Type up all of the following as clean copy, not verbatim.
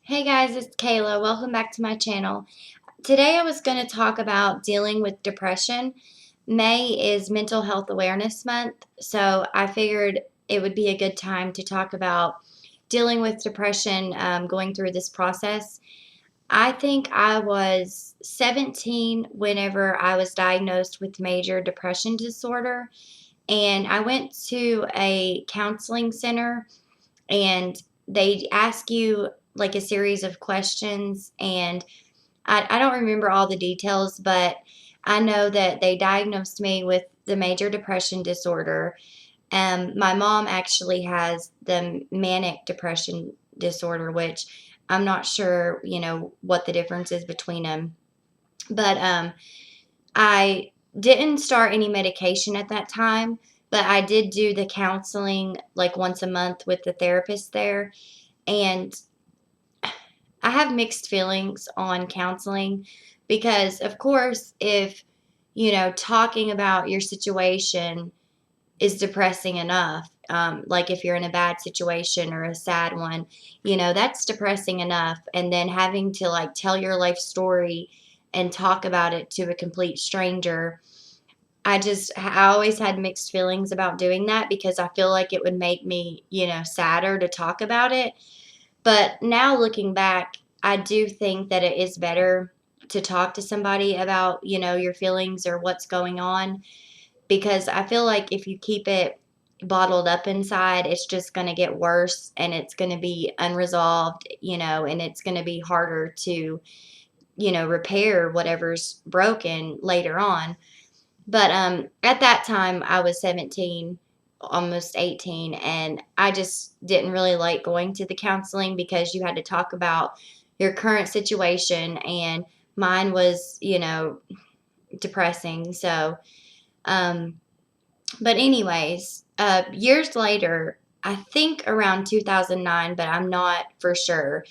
Hey guys, it's Kayla. Welcome back to my channel. Today I was going to talk about dealing with depression. May is Mental Health Awareness Month, so I figured it would be a good time to talk about dealing with depression, going through this process. I think I was 17 whenever I was diagnosed with major depression disorder, and I went to a counseling center and they ask you like a series of questions and I don't remember all the details, but I know that they diagnosed me with the major depression disorder. My mom actually has the manic depression disorder, which I'm not sure, what the difference is between them. But I didn't start any medication at that time, but I did do the counseling like once a month with the therapist there. And I have mixed feelings on counseling because, of course, if, talking about your situation is depressing enough, like if you're in a bad situation or a sad one, that's depressing enough. And then having to like tell your life story and talk about it to a complete stranger, I always had mixed feelings about doing that because I feel like it would make me, sadder to talk about it. But now looking back, I do think that it is better to talk to somebody about, your feelings or what's going on because I feel like if you keep it bottled up inside, it's just going to get worse and it's going to be unresolved, and it's going to be harder to, repair whatever's broken later on. But at that time, I was 17, almost 18, and I just didn't really like going to the counseling because you had to talk about your current situation, and mine was, depressing. So, um, but anyways, years later, I think around 2009, but I'm not for sure.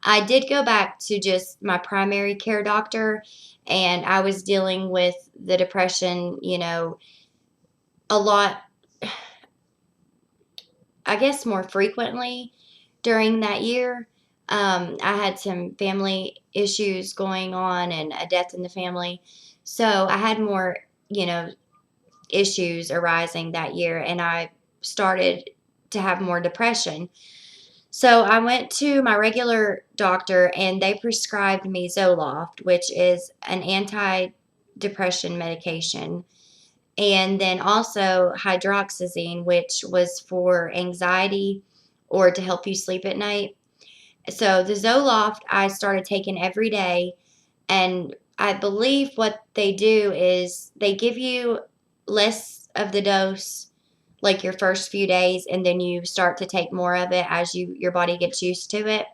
I did go back to just my primary care doctor, and I was dealing with the depression, a lot, I guess, more frequently during that year. I had some family issues going on and a death in the family. So I had more, you know, issues arising that year, and I started to have more depression. So I went to my regular doctor, and they prescribed me Zoloft, which is an anti-depression medication, and then also hydroxyzine, which was for anxiety or to help you sleep at night. So the Zoloft I started taking every day, and I believe what they do is they give you less of the dose like your first few days, and then you start to take more of it as your body gets used to it.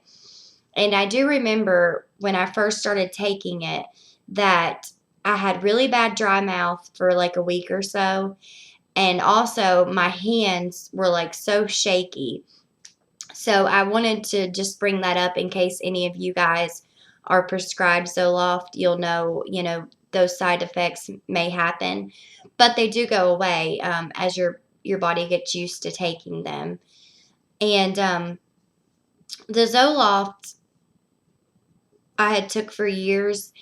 And I do remember when I first started taking it that I had really bad dry mouth for like a week or so. And also, my hands were like so shaky. So, I wanted to just bring that up in case any of you guys are prescribed Zoloft. You'll know, those side effects may happen, but they do go away as your body gets used to taking them. And the Zoloft I had took for years,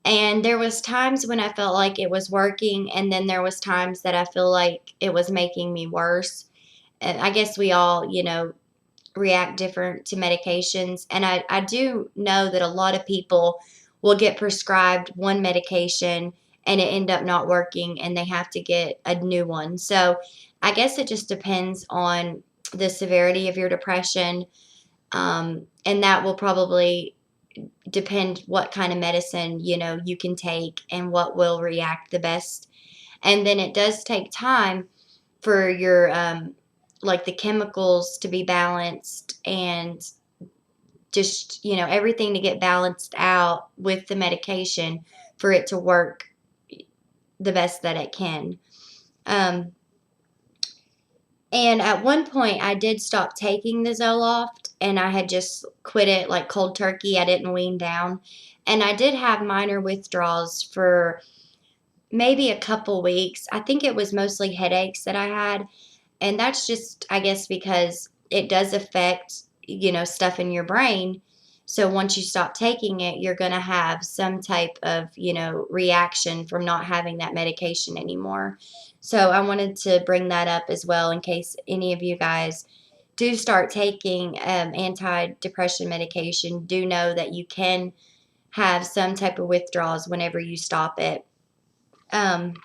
and there was times when I felt like it was working, and then there was times that I feel like it was making me worse. And I guess we all, react different to medications. And I do know that a lot of people will get prescribed one medication and it end up not working and they have to get a new one. So I guess it just depends on the severity of your depression. And that will probably depend what kind of medicine, you can take and what will react the best. And then it does take time for your like the chemicals to be balanced and just everything to get balanced out with the medication for it to work the best that it can. um, and at one point I did stop taking the Zoloft, and I had just quit it like cold turkey. I didn't wean down, and I did have minor withdrawals for maybe a couple weeks. I think it was mostly headaches that I had. And that's just, I guess, because it does affect, stuff in your brain. So once you stop taking it, you're going to have some type of, reaction from not having that medication anymore. So I wanted to bring that up as well in case any of you guys do start taking antidepressant medication. Do know that you can have some type of withdrawals whenever you stop it. Um,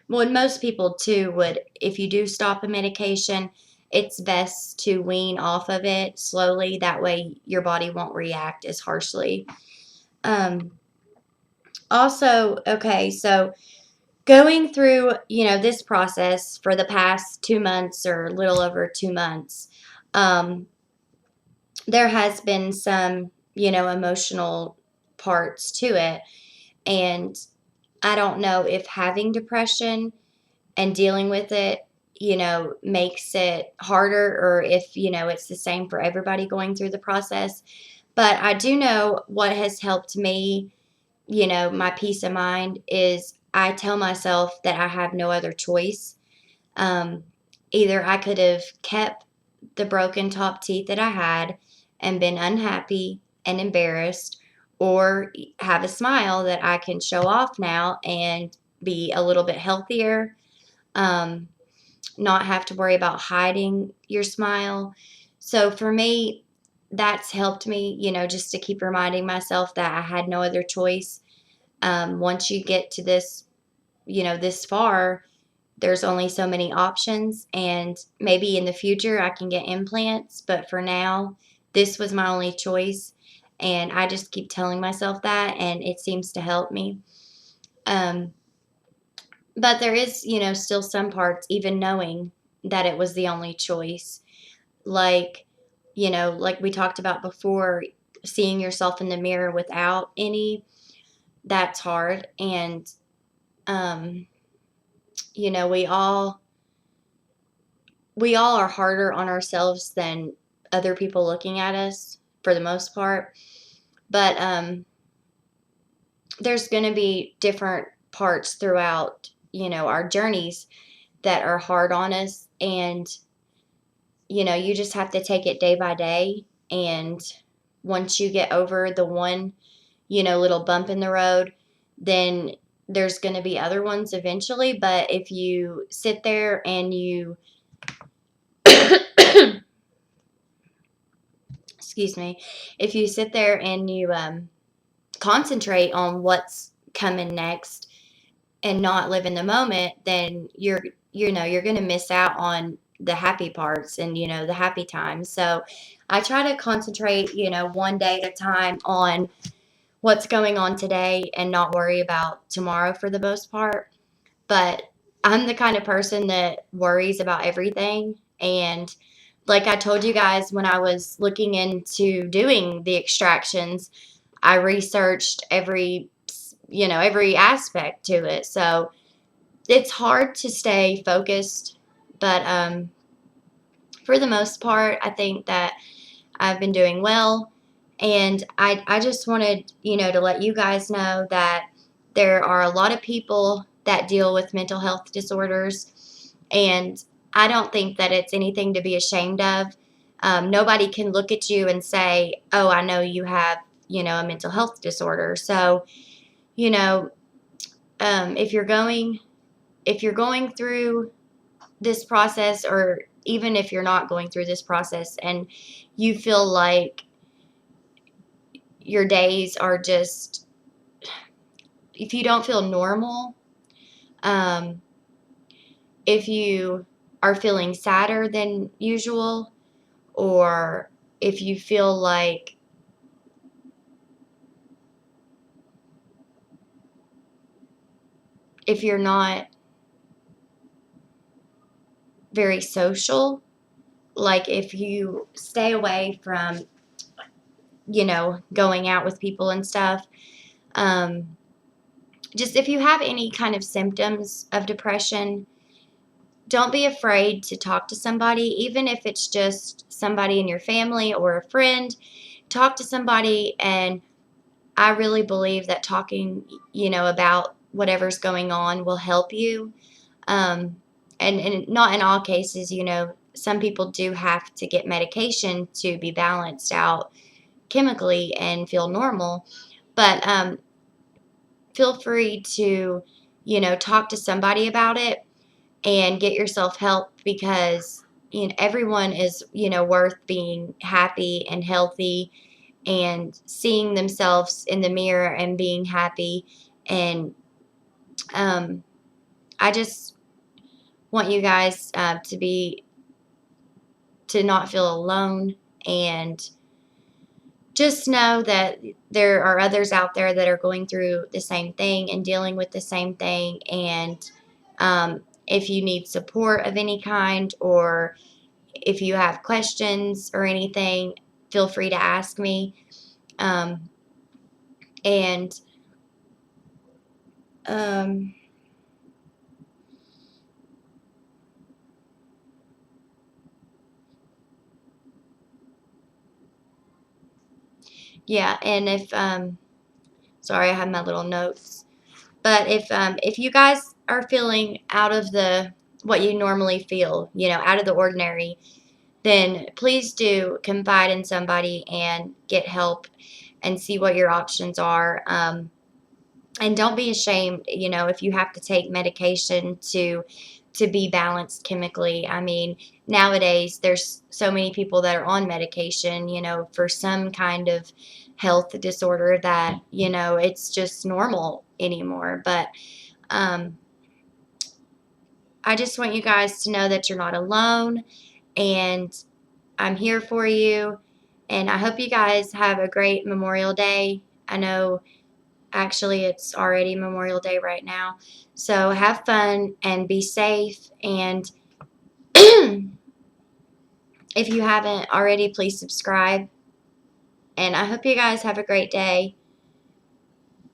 well, and most people too would, if you do stop a medication, it's best to wean off of it slowly. That way your body won't react as harshly. Um, Also, okay, so going through, this process for the past 2 months or a little over 2 months, um, there has been some, emotional parts to it. And I don't know if having depression and dealing with it, makes it harder or if, it's the same for everybody going through the process. But I do know what has helped me, my peace of mind is I tell myself that I have no other choice. Um, Either I could have kept the broken top teeth that I had and been unhappy and embarrassed, or have a smile that I can show off now and be a little bit healthier, um, not have to worry about hiding your smile. So for me, that's helped me, just to keep reminding myself that I had no other choice. Once you get to this, this far, there's only so many options, and maybe in the future I can get implants, but for now, this was my only choice. And I just keep telling myself that, and it seems to help me. Um, but there is, still some parts, even knowing that it was the only choice. Like, like we talked about before, seeing yourself in the mirror without any, that's hard. And, um, you know, we all we all are harder on ourselves than other people looking at us for the most part. But there's going to be different parts throughout, our journeys that are hard on us. And, you just have to take it day by day. And once you get over the one, little bump in the road, then there's going to be other ones eventually. But if you sit there and you, excuse me, if you sit there and you concentrate on what's coming next and not live in the moment, then you're going to miss out on the happy parts and, the happy times. So I try to concentrate, one day at a time on what's going on today and not worry about tomorrow for the most part. But I'm the kind of person that worries about everything. And like I told you guys, when I was looking into doing the extractions, I researched every aspect to it. So it's hard to stay focused, but for the most part, I think that I've been doing well. And I just wanted, to let you guys know that there are a lot of people that deal with mental health disorders. And I don't think that it's anything to be ashamed of. Nobody can look at you and say, oh, I know you have, a mental health disorder. So, you know, if you're going through this process, or even if you're not going through this process and you feel like your days are just, if you don't feel normal, um, if you are feeling sadder than usual, or if you feel like if you're not very social, like if you stay away from, going out with people and stuff, um, just if you have any kind of symptoms of depression, don't be afraid to talk to somebody, even if it's just somebody in your family or a friend. Talk to somebody, and I really believe that talking, about whatever's going on will help you. And not in all cases, some people do have to get medication to be balanced out, chemically and feel normal. But feel free to, talk to somebody about it and get yourself help, because everyone is worth being happy and healthy and seeing themselves in the mirror and being happy. And um, I just want you guys to not feel alone, and just know that there are others out there that are going through the same thing and dealing with the same thing. And if you need support of any kind, or if you have questions or anything, feel free to ask me. Um, and um, yeah, and if sorry, I have my little notes. But if you guys are feeling out of the what you normally feel, out of the ordinary, then please do confide in somebody and get help and see what your options are. And don't be ashamed, if you have to take medication to be balanced chemically. I mean, nowadays there's so many people that are on medication, for some kind of health disorder that, it's just normal anymore. But um, I just want you guys to know that you're not alone, and I'm here for you. And I hope you guys have a great Memorial Day. I know actually it's already Memorial Day right now. So have fun and be safe. And if you haven't already, please subscribe. And I hope you guys have a great day.